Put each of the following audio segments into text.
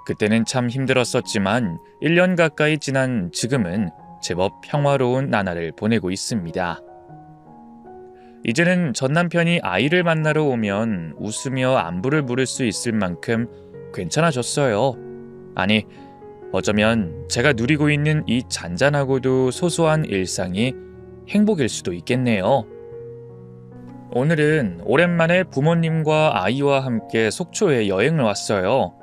그때는 참 힘들었었지만 1년 가까이 지난 지금은 제법 평화로운 나날을 보내고 있습니다. 이제는 전 남편이 아이를 만나러 오면 웃으며 안부를 물을 수 있을 만큼 괜찮아졌어요. 아니, 어쩌면 제가 누리고 있는 이 잔잔하고도 소소한 일상이 행복일 수도 있겠네요. 오늘은 오랜만에 부모님과 아이와 함께 속초에 여행을 왔어요.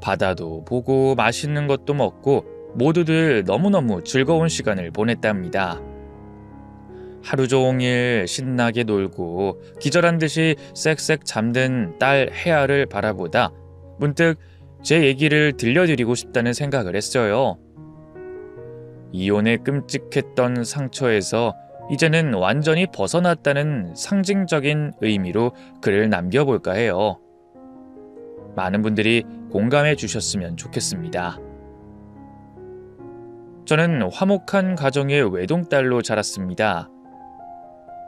바다도 보고 맛있는 것도 먹고 모두들 너무너무 즐거운 시간을 보냈답니다. 하루 종일 신나게 놀고 기절한 듯이 쌕쌕 잠든 딸 혜아를 바라보다 문득 제 얘기를 들려드리고 싶다는 생각을 했어요. 이혼의 끔찍했던 상처에서 이제는 완전히 벗어났다는 상징적인 의미로 글을 남겨볼까 해요. 많은 분들이 공감해 주셨으면 좋겠습니다. 저는 화목한 가정의 외동딸로 자랐습니다.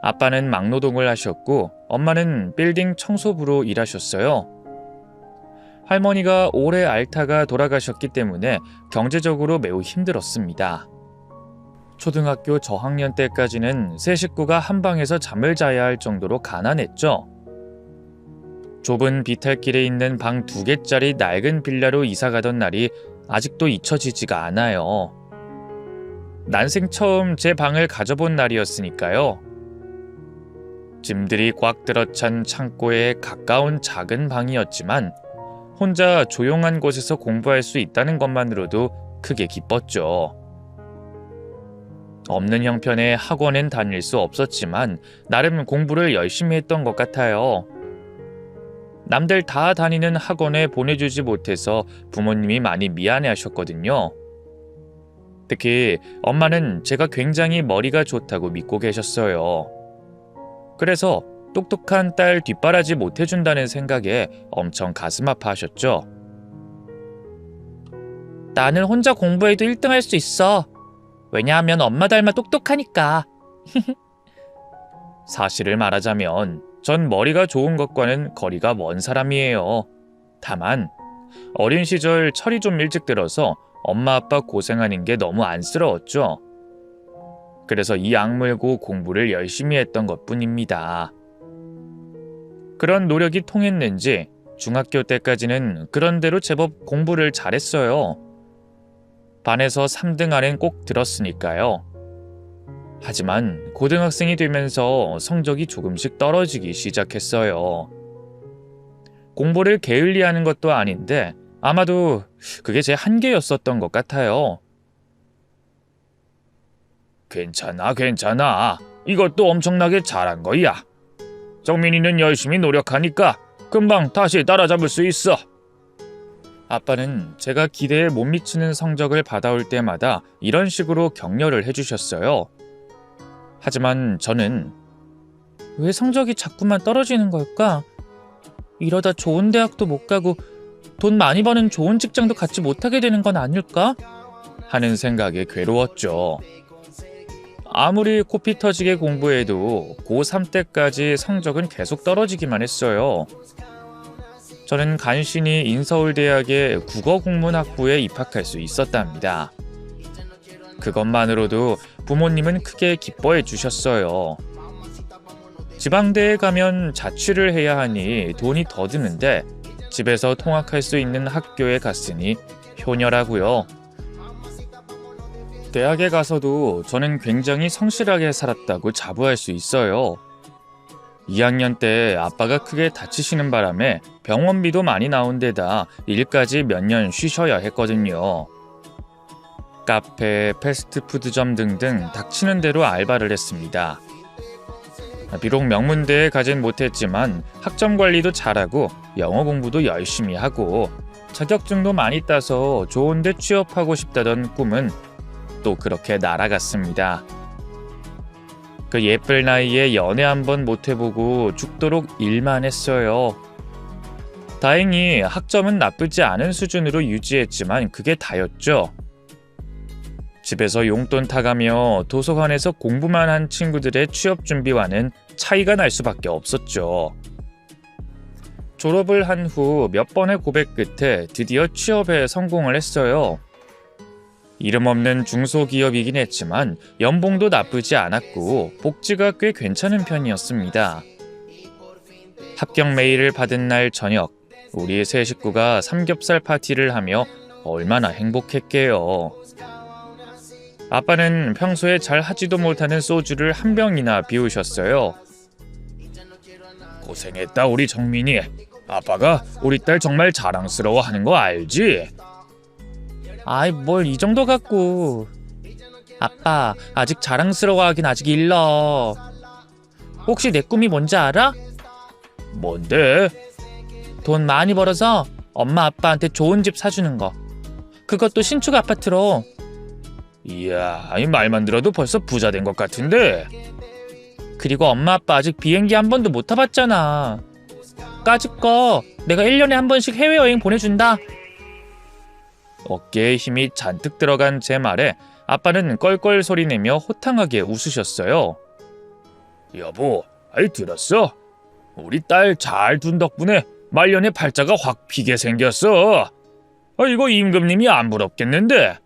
아빠는 막노동을 하셨고 엄마는 빌딩 청소부로 일하셨어요. 할머니가 오래 앓다가 돌아가셨기 때문에 경제적으로 매우 힘들었습니다. 초등학교 저학년 때까지는 세 식구가 한 방에서 잠을 자야 할 정도로 가난했죠. 좁은 비탈길에 있는 방 2개짜리 낡은 빌라로 이사가던 날이 아직도 잊혀지지가 않아요. 난생 처음 제 방을 가져본 날이었으니까요. 짐들이 꽉 들어찬 창고에 가까운 작은 방이었지만 혼자 조용한 곳에서 공부할 수 있다는 것만으로도 크게 기뻤죠. 없는 형편에 학원엔 다닐 수 없었지만 나름 공부를 열심히 했던 것 같아요. 남들 다 다니는 학원에 보내주지 못해서 부모님이 많이 미안해하셨거든요. 특히 엄마는 제가 굉장히 머리가 좋다고 믿고 계셨어요. 그래서 똑똑한 딸 뒷바라지 못해준다는 생각에 엄청 가슴 아파하셨죠. 나는 혼자 공부해도 1등 할 수 있어. 왜냐하면 엄마 닮아 똑똑하니까. 사실을 말하자면 전 머리가 좋은 것과는 거리가 먼 사람이에요. 다만 어린 시절 철이 좀 일찍 들어서 엄마 아빠 고생하는 게 너무 안쓰러웠죠. 그래서 이 악물고 공부를 열심히 했던 것뿐입니다. 그런 노력이 통했는지 중학교 때까지는 그런대로 제법 공부를 잘했어요. 반에서 3등 안엔 꼭 들었으니까요. 하지만 고등학생이 되면서 성적이 조금씩 떨어지기 시작했어요. 공부를 게을리하는 것도 아닌데 아마도 그게 제 한계였었던 것 같아요. 괜찮아. 이것도 엄청나게 잘한 거야. 정민이는 열심히 노력하니까 금방 다시 따라잡을 수 있어. 아빠는 제가 기대에 못 미치는 성적을 받아올 때마다 이런 식으로 격려를 해주셨어요. 하지만 저는 왜 성적이 자꾸만 떨어지는 걸까? 이러다 좋은 대학도 못 가고 돈 많이 버는 좋은 직장도 갖지 못하게 되는 건 아닐까? 하는 생각에 괴로웠죠. 아무리 코피 터지게 공부해도 고3 때까지 성적은 계속 떨어지기만 했어요. 저는 간신히 인서울대학의 국어국문학부에 입학할 수 있었답니다. 그것만으로도 부모님은 크게 기뻐해 주셨어요. 지방대에 가면 자취를 해야 하니 돈이 더 드는데 집에서 통학할 수 있는 학교에 갔으니 효녀라고요. 대학에 가서도 저는 굉장히 성실하게 살았다고 자부할 수 있어요. 2학년 때 아빠가 크게 다치시는 바람에 병원비도 많이 나온 데다 일까지 몇 년 쉬셔야 했거든요. 카페, 패스트푸드점 등등 닥치는 대로 알바를 했습니다. 비록 명문대에 가진 못했지만 학점 관리도 잘하고 영어 공부도 열심히 하고 자격증도 많이 따서 좋은 데 취업하고 싶다던 꿈은 또 그렇게 날아갔습니다. 그 예쁠 나이에 연애 한번 못 해보고 죽도록 일만 했어요. 다행히 학점은 나쁘지 않은 수준으로 유지했지만 그게 다였죠. 집에서 용돈 타가며 도서관에서 공부만 한 친구들의 취업 준비와는 차이가 날 수밖에 없었죠. 졸업을 한 후 몇 번의 고백 끝에 드디어 취업에 성공을 했어요. 이름 없는 중소기업이긴 했지만 연봉도 나쁘지 않았고 복지가 꽤 괜찮은 편이었습니다. 합격 메일을 받은 날 저녁, 우리 세 식구가 삼겹살 파티를 하며 얼마나 행복했게요. 아빠는 평소에 잘 하지도 못하는 소주를 한 병이나 비우셨어요. 고생했다 우리 정민이. 아빠가 우리 딸 정말 자랑스러워하는 거 알지? 아이 뭘 이 정도 갖고. 아빠 아직 자랑스러워하긴 아직 일러. 혹시 내 꿈이 뭔지 알아? 뭔데? 돈 많이 벌어서 엄마 아빠한테 좋은 집 사주는 거. 그것도 신축 아파트로. 이야, 이 말만 들어도 벌써 부자 된 것 같은데. 그리고 엄마 아빠 아직 비행기 한 번도 못 타봤잖아. 까짓 거 내가 1년에 한 번씩 해외여행 보내준다. 어깨에 힘이 잔뜩 들어간 제 말에 아빠는 껄껄 소리내며 호탕하게 웃으셨어요. 여보, 들었어? 우리 딸 잘 둔 덕분에 말년에 팔자가 확 피게 생겼어. 이거 임금님이 안 부럽겠는데?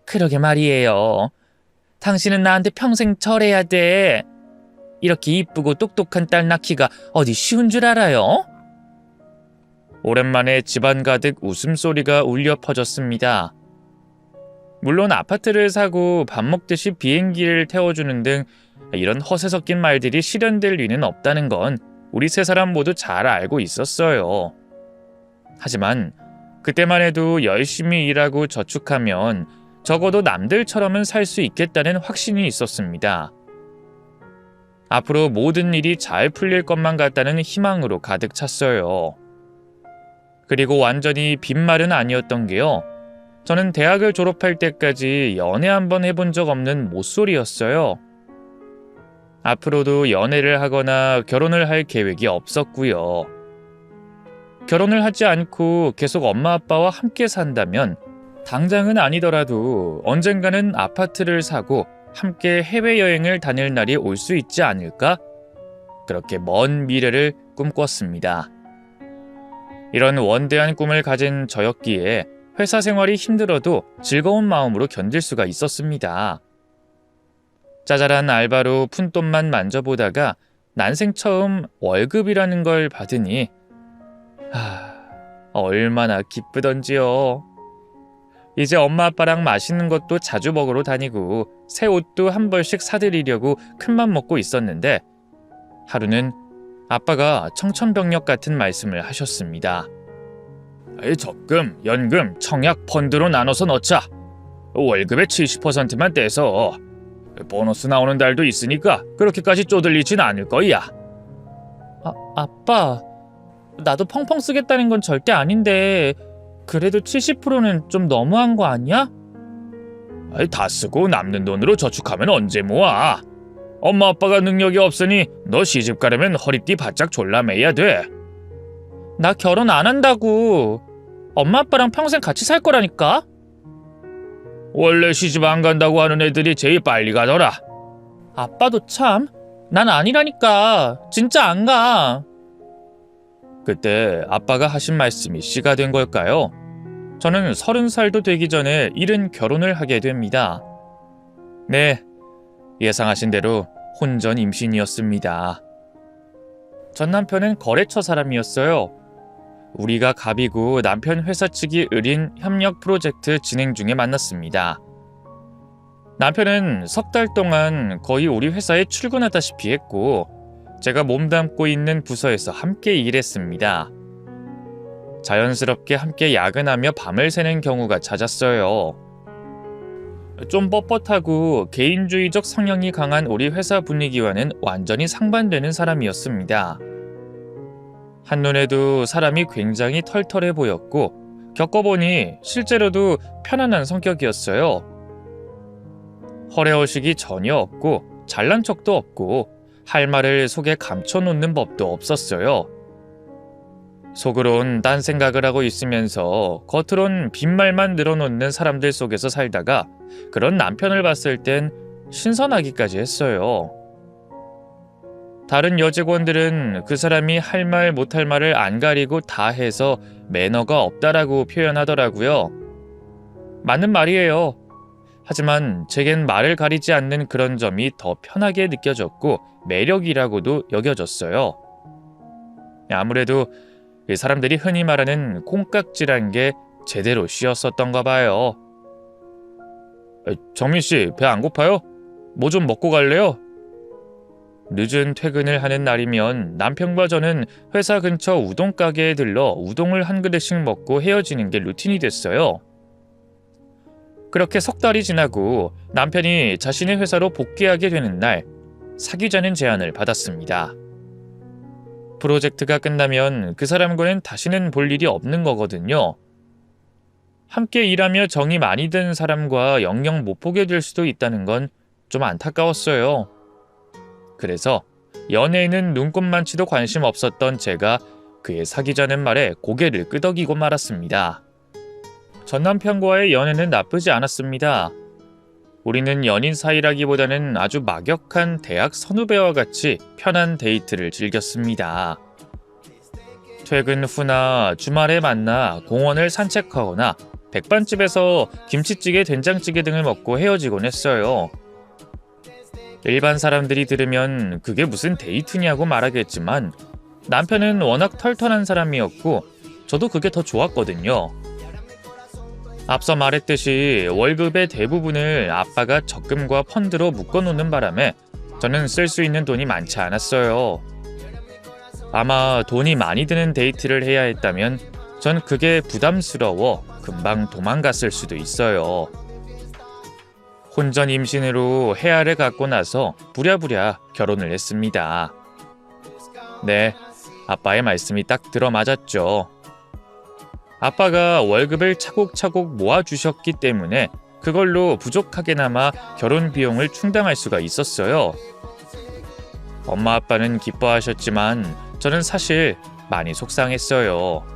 그러게 말이에요. 당신은 나한테 평생 절해야 돼. 이렇게 이쁘고 똑똑한 딸 낳기가 어디 쉬운 줄 알아요? 오랜만에 집안 가득 웃음소리가 울려 퍼졌습니다. 물론 아파트를 사고 밥 먹듯이 비행기를 태워주는 등 이런 허세 섞인 말들이 실현될 리는 없다는 건 우리 세 사람 모두 잘 알고 있었어요. 하지만 그때만 해도 열심히 일하고 저축하면 적어도 남들처럼은 살 수 있겠다는 확신이 있었습니다. 앞으로 모든 일이 잘 풀릴 것만 같다는 희망으로 가득 찼어요. 그리고 완전히 빈말은 아니었던 게요. 저는 대학을 졸업할 때까지 연애 한번 해본 적 없는 모쏠이었어요. 앞으로도 연애를 하거나 결혼을 할 계획이 없었고요. 결혼을 하지 않고 계속 엄마 아빠와 함께 산다면 당장은 아니더라도 언젠가는 아파트를 사고 함께 해외여행을 다닐 날이 올 수 있지 않을까? 그렇게 먼 미래를 꿈꿨습니다. 이런 원대한 꿈을 가진 저였기에 회사 생활이 힘들어도 즐거운 마음으로 견딜 수가 있었습니다. 짜잘한 알바로 푼돈만 만져보다가 난생 처음 월급이라는 걸 받으니 얼마나 기쁘던지요. 이제 엄마 아빠랑 맛있는 것도 자주 먹으러 다니고 새 옷도 한 벌씩 사드리려고 큰맘 먹고 있었는데 하루는 아빠가 청천벽력 같은 말씀을 하셨습니다. 적금, 연금, 청약, 펀드로 나눠서 넣자. 월급의 70%만 떼서. 보너스 나오는 달도 있으니까 그렇게까지 쪼들리진 않을 거야. 아빠, 나도 펑펑 쓰겠다는 건 절대 아닌데 그래도 70%는 좀 너무한 거 아니야? 다 쓰고 남는 돈으로 저축하면 언제 모아? 엄마 아빠가 능력이 없으니 너 시집 가려면 허리띠 바짝 졸라매야 돼. 나 결혼 안 한다고. 엄마 아빠랑 평생 같이 살 거라니까. 원래 시집 안 간다고 하는 애들이 제일 빨리 가더라. 아빠도 참. 난 아니라니까. 진짜 안 가. 그때 아빠가 하신 말씀이 씨가 된 걸까요? 저는 30살도 되기 전에 이른 결혼을 하게 됩니다. 네, 예상하신 대로 혼전 임신이었습니다. 전 남편은 거래처 사람이었어요. 우리가 갑이고 남편 회사 측이 을인 협력 프로젝트 진행 중에 만났습니다. 남편은 석 달 동안 거의 우리 회사에 출근하다시피 했고 제가 몸담고 있는 부서에서 함께 일했습니다. 자연스럽게 함께 야근하며 밤을 새는 경우가 잦았어요. 좀 뻣뻣하고 개인주의적 성향이 강한 우리 회사 분위기와는 완전히 상반되는 사람이었습니다. 한눈에도 사람이 굉장히 털털해 보였고 겪어보니 실제로도 편안한 성격이었어요. 허례허식이 전혀 없고 잘난 척도 없고 할 말을 속에 감춰놓는 법도 없었어요. 속으론 딴 생각을 하고 있으면서 겉으론 빈말만 늘어놓는 사람들 속에서 살다가 그런 남편을 봤을 땐 신선하기까지 했어요. 다른 여직원들은 그 사람이 할 말 못할 말을 안 가리고 다 해서 매너가 없다라고 표현하더라고요. 맞는 말이에요. 하지만 제겐 말을 가리지 않는 그런 점이 더 편하게 느껴졌고 매력이라고도 여겨졌어요. 아무래도 사람들이 흔히 말하는 콩깍지란 게 제대로 씌었었던가 봐요. 정민 씨, 배 안 고파요? 뭐 좀 먹고 갈래요? 늦은 퇴근을 하는 날이면 남편과 저는 회사 근처 우동 가게에 들러 우동을 한 그릇씩 먹고 헤어지는 게 루틴이 됐어요. 그렇게 석 달이 지나고 남편이 자신의 회사로 복귀하게 되는 날, 사귀자는 제안을 받았습니다. 프로젝트가 끝나면 그 사람과는 다시는 볼 일이 없는 거거든요. 함께 일하며 정이 많이 든 사람과 영영 못 보게 될 수도 있다는 건 좀 안타까웠어요. 그래서 연애에는 눈꼽만치도 관심 없었던 제가 그의 사귀자는 말에 고개를 끄덕이고 말았습니다. 전 남편과의 연애는 나쁘지 않았습니다. 우리는 연인 사이라기보다는 아주 막역한 대학 선후배와 같이 편한 데이트를 즐겼습니다. 퇴근 후나 주말에 만나 공원을 산책하거나 백반집에서 김치찌개, 된장찌개 등을 먹고 헤어지곤 했어요. 일반 사람들이 들으면 그게 무슨 데이트냐고 말하겠지만 남편은 워낙 털털한 사람이었고 저도 그게 더 좋았거든요. 앞서 말했듯이 월급의 대부분을 아빠가 적금과 펀드로 묶어놓는 바람에 저는 쓸 수 있는 돈이 많지 않았어요. 아마 돈이 많이 드는 데이트를 해야 했다면 전 그게 부담스러워 금방 도망갔을 수도 있어요. 혼전 임신으로 해아를 갖고 나서 부랴부랴 결혼을 했습니다. 네, 아빠의 말씀이 딱 들어맞았죠. 아빠가 월급을 차곡차곡 모아주셨기 때문에 그걸로 부족하게나마 결혼 비용을 충당할 수가 있었어요. 엄마 아빠는 기뻐하셨지만 저는 사실 많이 속상했어요.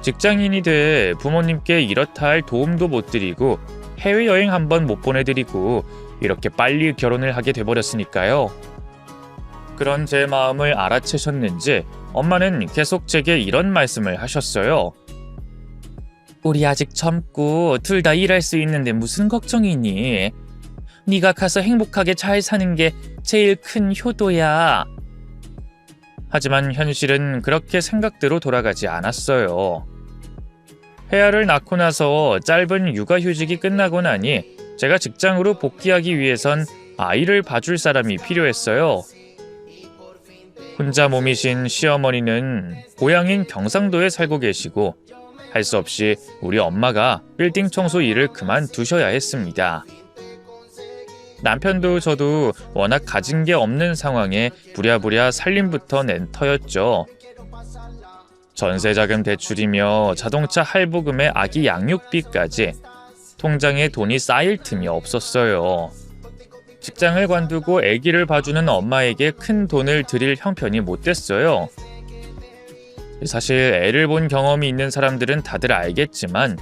직장인이 돼 부모님께 이렇다 할 도움도 못 드리고 해외여행 한번 못 보내드리고 이렇게 빨리 결혼을 하게 돼버렸으니까요. 그런 제 마음을 알아채셨는지 엄마는 계속 제게 이런 말씀을 하셨어요. 우리 아직 젊고 둘 다 일할 수 있는데 무슨 걱정이니? 네가 가서 행복하게 잘 사는 게 제일 큰 효도야. 하지만 현실은 그렇게 생각대로 돌아가지 않았어요. 혜아를 낳고 나서 짧은 육아휴직이 끝나고 나니 제가 직장으로 복귀하기 위해선 아이를 봐줄 사람이 필요했어요. 혼자 몸이신 시어머니는 고향인 경상도에 살고 계시고 할 수 없이 우리 엄마가 빌딩 청소 일을 그만두셔야 했습니다. 남편도 저도 워낙 가진 게 없는 상황에 부랴부랴 살림부터 낸 터였죠. 전세자금 대출이며 자동차 할부금에 아기 양육비까지 통장에 돈이 쌓일 틈이 없었어요. 직장을 관두고 아기를 봐주는 엄마에게 큰 돈을 드릴 형편이 못 됐어요. 사실 애를 본 경험이 있는 사람들은 다들 알겠지만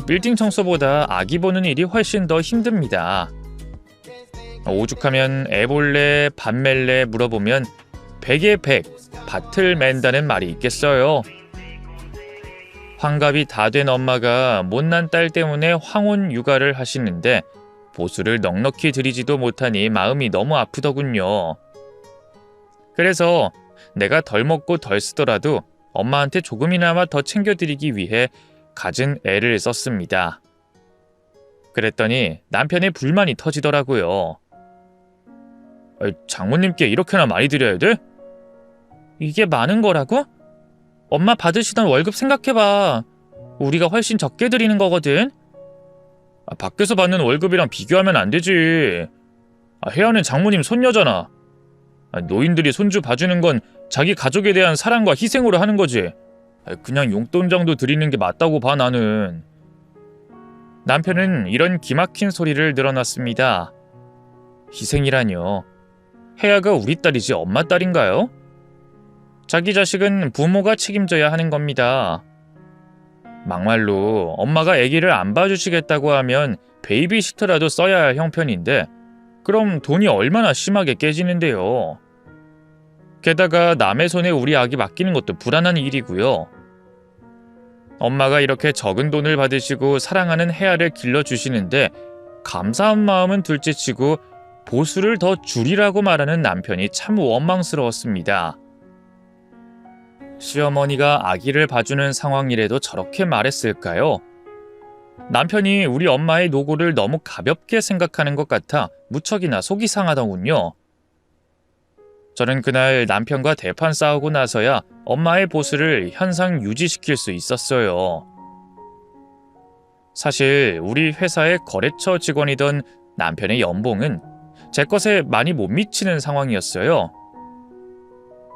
빌딩 청소보다 아기 보는 일이 훨씬 더 힘듭니다. 오죽하면 애 볼래, 밥 맬래 물어보면 100에 100 밭을 맨다는 말이 있겠어요. 환갑이 다 된 엄마가 못난 딸 때문에 황혼 육아를 하시는데 보수를 넉넉히 드리지도 못하니 마음이 너무 아프더군요. 그래서 내가 덜 먹고 덜 쓰더라도 엄마한테 조금이나마 더 챙겨드리기 위해 갖은 애를 썼습니다. 그랬더니 남편의 불만이 터지더라고요. 장모님께 이렇게나 많이 드려야 돼? 이게 많은 거라고? 엄마 받으시던 월급 생각해봐. 우리가 훨씬 적게 드리는 거거든. 밖에서 받는 월급이랑 비교하면 안 되지. 혜아는 장모님 손녀잖아. 노인들이 손주 봐주는 건 자기 가족에 대한 사랑과 희생으로 하는 거지. 그냥 용돈 정도 드리는 게 맞다고 봐 나는. 남편은 이런 기막힌 소리를 늘어놨습니다. 희생이라뇨. 혜아가 우리 딸이지 엄마 딸인가요? 자기 자식은 부모가 책임져야 하는 겁니다. 막말로 엄마가 아기를 안 봐주시겠다고 하면 베이비시터라도 써야 할 형편인데 그럼 돈이 얼마나 심하게 깨지는데요. 게다가 남의 손에 우리 아기 맡기는 것도 불안한 일이고요. 엄마가 이렇게 적은 돈을 받으시고 사랑하는 혜아를 길러주시는데 감사한 마음은 둘째치고 보수를 더 줄이라고 말하는 남편이 참 원망스러웠습니다. 시어머니가 아기를 봐주는 상황이라도 저렇게 말했을까요? 남편이 우리 엄마의 노고를 너무 가볍게 생각하는 것 같아 무척이나 속이 상하더군요. 저는 그날 남편과 대판 싸우고 나서야 엄마의 보수를 현상 유지시킬 수 있었어요. 사실 우리 회사의 거래처 직원이던 남편의 연봉은 제 것에 많이 못 미치는 상황이었어요.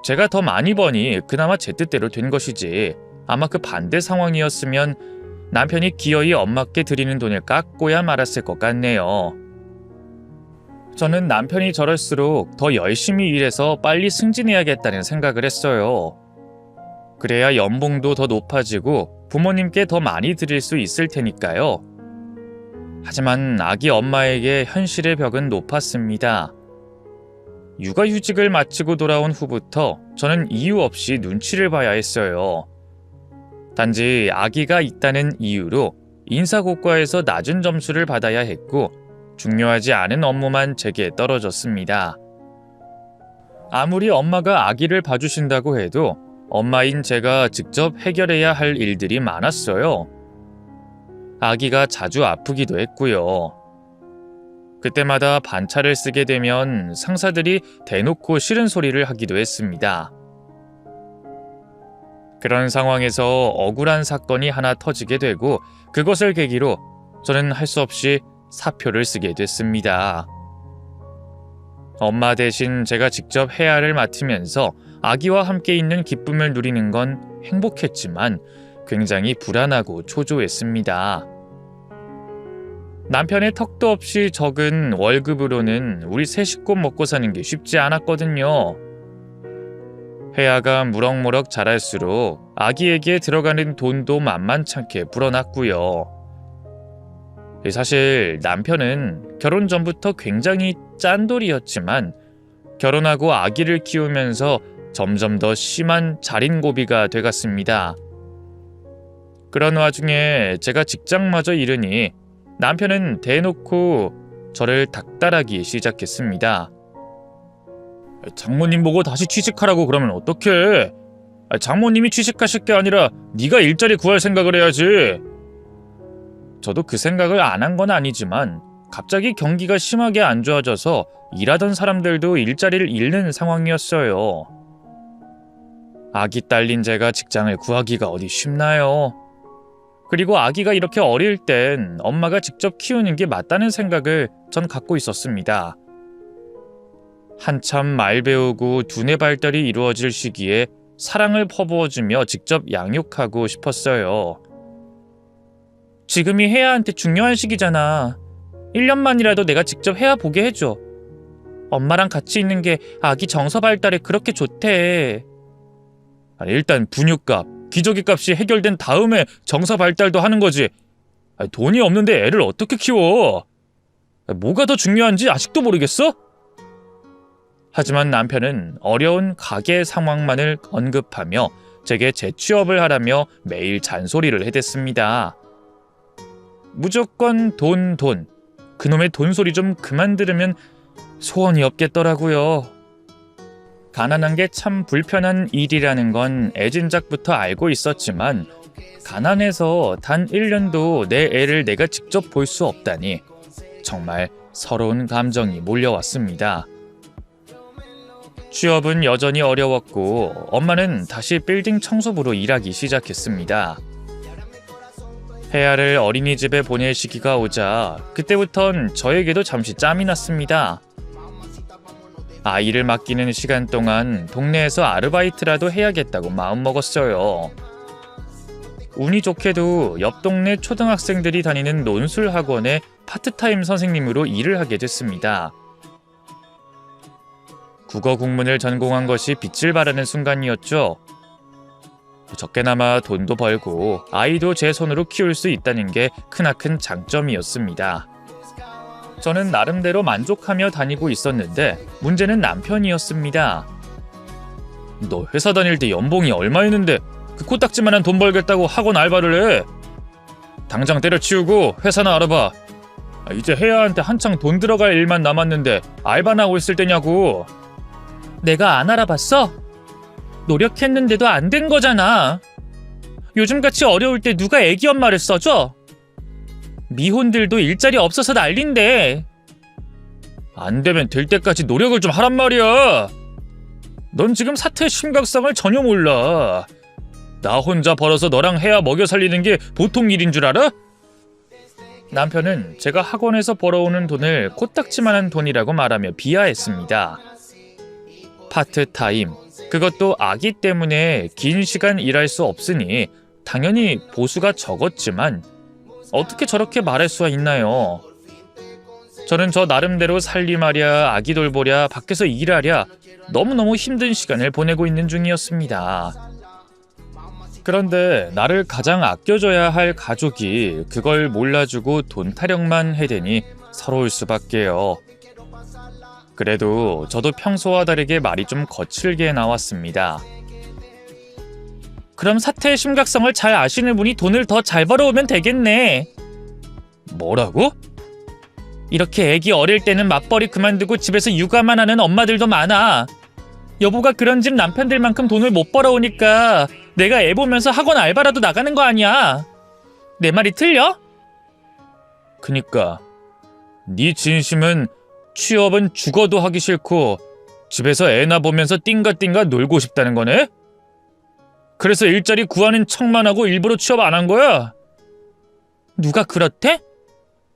제가 더 많이 버니 그나마 제 뜻대로 된 것이지 아마 그 반대 상황이었으면 남편이 기어이 엄마께 드리는 돈을 깎고야 말았을 것 같네요. 저는 남편이 저럴수록 더 열심히 일해서 빨리 승진해야겠다는 생각을 했어요. 그래야 연봉도 더 높아지고 부모님께 더 많이 드릴 수 있을 테니까요. 하지만 아기 엄마에게 현실의 벽은 높았습니다. 육아휴직을 마치고 돌아온 후부터 저는 이유 없이 눈치를 봐야 했어요. 단지 아기가 있다는 이유로 인사고과에서 낮은 점수를 받아야 했고 중요하지 않은 업무만 제게 떨어졌습니다. 아무리 엄마가 아기를 봐주신다고 해도 엄마인 제가 직접 해결해야 할 일들이 많았어요. 아기가 자주 아프기도 했고요. 그때마다 반차를 쓰게 되면 상사들이 대놓고 싫은 소리를 하기도 했습니다. 그런 상황에서 억울한 사건이 하나 터지게 되고 그것을 계기로 저는 할 수 없이 사표를 쓰게 됐습니다. 엄마 대신 제가 직접 혜아를 맡으면서 아기와 함께 있는 기쁨을 누리는 건 행복했지만 굉장히 불안하고 초조했습니다. 남편의 턱도 없이 적은 월급으로는 우리 세 식구 먹고 사는 게 쉽지 않았거든요. 혜아가 무럭무럭 자랄수록 아기에게 들어가는 돈도 만만찮게 불어났고요. 사실 남편은 결혼 전부터 굉장히 짠돌이였지만 결혼하고 아기를 키우면서 점점 더 심한 자린고비가 돼갔습니다. 그런 와중에 제가 직장마저 잃으니 남편은 대놓고 저를 닥달하기 시작했습니다. 장모님 보고 다시 취직하라고 그러면 어떡해? 장모님이 취직하실 게 아니라 네가 일자리 구할 생각을 해야지. 저도 그 생각을 안 한 건 아니지만 갑자기 경기가 심하게 안 좋아져서 일하던 사람들도 일자리를 잃는 상황이었어요. 아기 딸린 제가 직장을 구하기가 어디 쉽나요? 그리고 아기가 이렇게 어릴 땐 엄마가 직접 키우는 게 맞다는 생각을 전 갖고 있었습니다. 한참 말 배우고 두뇌 발달이 이루어질 시기에 사랑을 퍼부어주며 직접 양육하고 싶었어요. 지금이 혜아한테 중요한 시기잖아. 1년만이라도 내가 직접 혜아 보게 해줘. 엄마랑 같이 있는 게 아기 정서 발달에 그렇게 좋대. 일단 분유값, 기저귀 값이 해결된 다음에 정서 발달도 하는 거지. 돈이 없는데 애를 어떻게 키워? 뭐가 더 중요한지 아직도 모르겠어? 하지만 남편은 어려운 가계 상황만을 언급하며 제게 재취업을 하라며 매일 잔소리를 해댔습니다. 무조건 돈. 그놈의 돈 소리 좀 그만 들으면 소원이 없겠더라고요. 가난한 게 참 불편한 일이라는 건 애진작부터 알고 있었지만 가난해서 단 1년도 내 애를 내가 직접 볼 수 없다니 정말 서러운 감정이 몰려왔습니다. 취업은 여전히 어려웠고 엄마는 다시 빌딩 청소부로 일하기 시작했습니다. 혜아를 어린이집에 보낼 시기가 오자 그때부턴 저에게도 잠시 짬이 났습니다. 아이를 맡기는 시간 동안 동네에서 아르바이트라도 해야겠다고 마음먹었어요. 운이 좋게도 옆 동네 초등학생들이 다니는 논술학원에 파트타임 선생님으로 일을 하게 됐습니다. 국어 국문을 전공한 것이 빛을 발하는 순간이었죠. 적게나마 돈도 벌고 아이도 제 손으로 키울 수 있다는 게 크나큰 장점이었습니다. 저는 나름대로 만족하며 다니고 있었는데 문제는 남편이었습니다. 너 회사 다닐 때 연봉이 얼마였는데 그 코딱지만한 돈 벌겠다고 학원 알바를 해? 당장 때려치우고 회사나 알아봐. 이제 혜야한테 한창 돈 들어갈 일만 남았는데 알바나 하고 있을 때냐고. 내가 안 알아봤어? 노력했는데도 안 된 거잖아. 요즘같이 어려울 때 누가 애기 엄마를 써줘? 미혼들도 일자리 없어서 난린데. 안 되면 될 때까지 노력을 좀 하란 말이야. 넌 지금 사태의 심각성을 전혀 몰라. 나 혼자 벌어서 너랑 혜야 먹여 살리는 게 보통 일인 줄 알아? 남편은 제가 학원에서 벌어오는 돈을 코딱지만한 돈이라고 말하며 비하했습니다. 파트타임, 그것도 아기 때문에 긴 시간 일할 수 없으니 당연히 보수가 적었지만 어떻게 저렇게 말할 수가 있나요? 저는 저 나름대로 살림하랴, 아기 돌보랴, 밖에서 일하랴 너무너무 힘든 시간을 보내고 있는 중이었습니다. 그런데 나를 가장 아껴줘야 할 가족이 그걸 몰라주고 돈 타령만 해대니 서러울 수밖에요. 그래도 저도 평소와 다르게 말이 좀 거칠게 나왔습니다. 그럼 사태의 심각성을 잘 아시는 분이 돈을 더 잘 벌어오면 되겠네. 뭐라고? 이렇게 애기 어릴 때는 맞벌이 그만두고 집에서 육아만 하는 엄마들도 많아. 여보가 그런 집 남편들만큼 돈을 못 벌어오니까 내가 애 보면서 학원 알바라도 나가는 거 아니야. 내 말이 틀려? 그니까 네 진심은 취업은 죽어도 하기 싫고 집에서 애나 보면서 띵가띵가 놀고 싶다는 거네? 그래서 일자리 구하는 척만 하고 일부러 취업 안 한 거야? 누가 그렇대?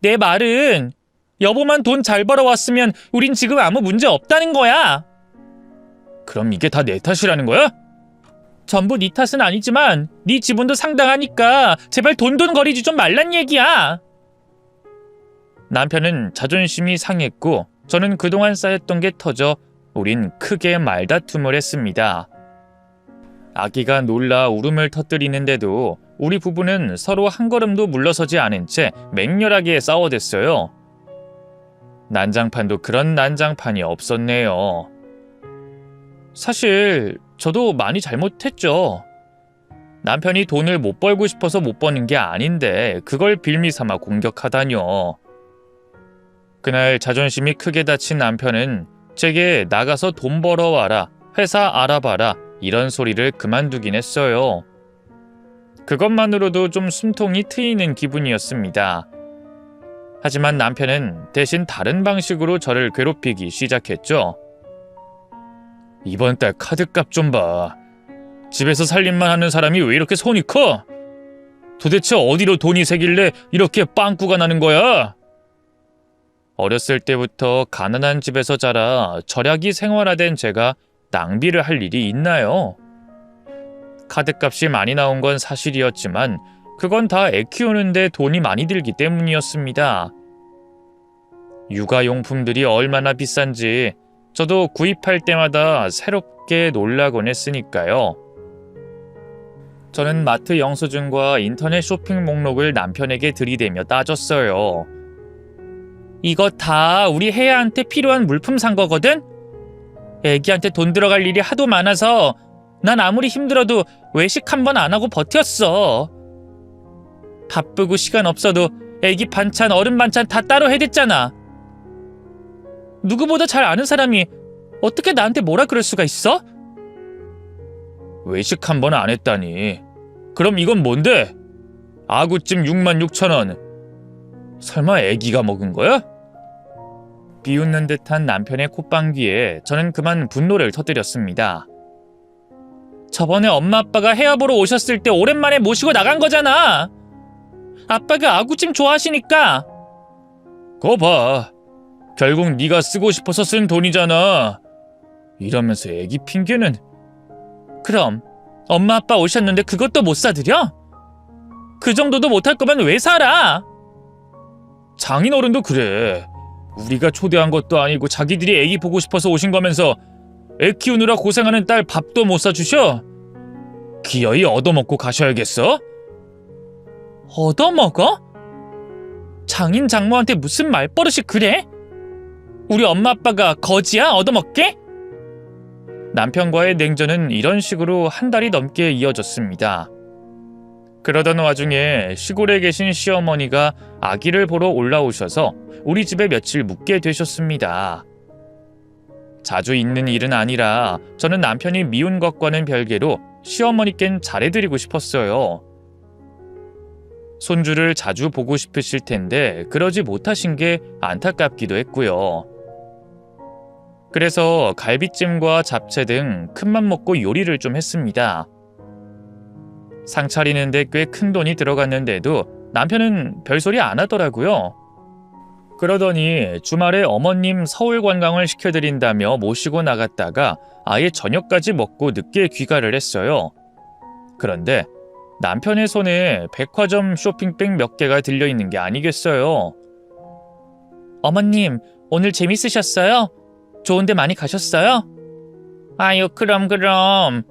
내 말은 여보만 돈 잘 벌어왔으면 우린 지금 아무 문제 없다는 거야. 그럼 이게 다 내 탓이라는 거야? 전부 네 탓은 아니지만 네 지분도 상당하니까 제발 돈돈거리지 좀 말란 얘기야. 남편은 자존심이 상했고 저는 그동안 쌓였던 게 터져 우린 크게 말다툼을 했습니다. 아기가 놀라 울음을 터뜨리는데도 우리 부부는 서로 한 걸음도 물러서지 않은 채 맹렬하게 싸워댔어요. 난장판도 그런 난장판이 없었네요. 사실 저도 많이 잘못했죠. 남편이 돈을 못 벌고 싶어서 못 버는 게 아닌데 그걸 빌미 삼아 공격하다뇨. 그날 자존심이 크게 다친 남편은 제게 나가서 돈 벌어와라, 회사 알아봐라 이런 소리를 그만두긴 했어요. 그것만으로도 좀 숨통이 트이는 기분이었습니다. 하지만 남편은 대신 다른 방식으로 저를 괴롭히기 시작했죠. 이번 달 카드값 좀 봐. 집에서 살림만 하는 사람이 왜 이렇게 손이 커? 도대체 어디로 돈이 새길래 이렇게 빵꾸가 나는 거야? 어렸을 때부터 가난한 집에서 자라 절약이 생활화된 제가 낭비를 할 일이 있나요? 카드값이 많이 나온 건 사실이었지만 그건 다 애 키우는데 돈이 많이 들기 때문이었습니다. 육아용품들이 얼마나 비싼지 저도 구입할 때마다 새롭게 놀라곤 했으니까요. 저는 마트 영수증과 인터넷 쇼핑 목록을 남편에게 들이대며 따졌어요. 이거 다 우리 혜야한테 필요한 물품 산 거거든? 애기한테 돈 들어갈 일이 하도 많아서 난 아무리 힘들어도 외식 한 번 안 하고 버텼어. 바쁘고 시간 없어도 애기 반찬, 어른 반찬 다 따로 해댔잖아. 누구보다 잘 아는 사람이 어떻게 나한테 뭐라 그럴 수가 있어? 외식 한 번 안 했다니. 그럼 이건 뭔데? 아구찜 66,000원. 설마 애기가 먹은 거야? 비웃는 듯한 남편의 콧방귀에 저는 그만 분노를 터뜨렸습니다. 저번에 엄마 아빠가 혜야 보러 오셨을 때 오랜만에 모시고 나간 거잖아. 아빠가 아구찜 좋아하시니까. 거 봐. 결국 네가 쓰고 싶어서 쓴 돈이잖아. 이러면서 애기 핑계는. 그럼 엄마 아빠 오셨는데 그것도 못 사드려? 그 정도도 못할 거면 왜 살아? 장인어른도 그래. 우리가 초대한 것도 아니고 자기들이 애기 보고 싶어서 오신 거면서 애 키우느라 고생하는 딸 밥도 못 사주셔? 기어이 얻어먹고 가셔야겠어? 얻어먹어? 장인 장모한테 무슨 말버릇이 그래? 우리 엄마 아빠가 거지야? 얻어먹게? 남편과의 냉전은 이런 식으로 한 달이 넘게 이어졌습니다. 그러던 와중에 시골에 계신 시어머니가 아기를 보러 올라오셔서 우리 집에 며칠 묵게 되셨습니다. 자주 있는 일은 아니라 저는 남편이 미운 것과는 별개로 시어머니께는 잘해드리고 싶었어요. 손주를 자주 보고 싶으실 텐데 그러지 못하신 게 안타깝기도 했고요. 그래서 갈비찜과 잡채 등 큰맘 먹고 요리를 좀 했습니다. 상 차리는데 꽤 큰 돈이 들어갔는데도 남편은 별소리 안 하더라고요. 그러더니 주말에 어머님 서울 관광을 시켜드린다며 모시고 나갔다가 아예 저녁까지 먹고 늦게 귀가를 했어요. 그런데 남편의 손에 백화점 쇼핑백 몇 개가 들려있는 게 아니겠어요. 어머님, 오늘 재밌으셨어요? 좋은 데 많이 가셨어요? 아유, 그럼.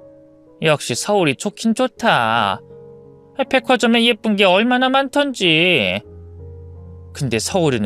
역시 서울이 좋긴 좋다. 백화점에 예쁜 게 얼마나 많던지. 근데 서울은